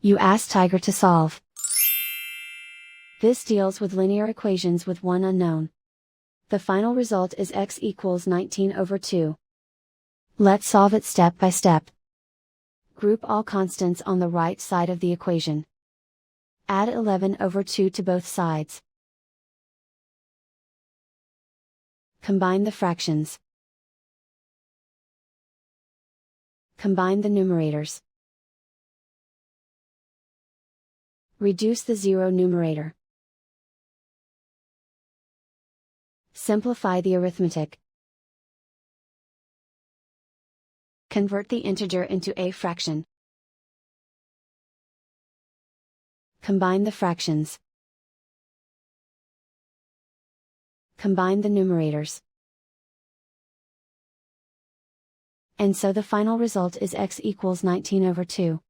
You ask Tiger to solve. This deals with linear equations with one unknown. The final result is x equals 19 over 2. Let's solve it step by step. Group all constants on the right side of the equation. Add 11 over 2 to both sides. Combine the fractions. Combine the numerators. Reduce the zero numerator. Simplify the arithmetic. Convert the integer into a fraction. Combine the fractions. Combine the numerators. And so the final result is x equals 19 over 2.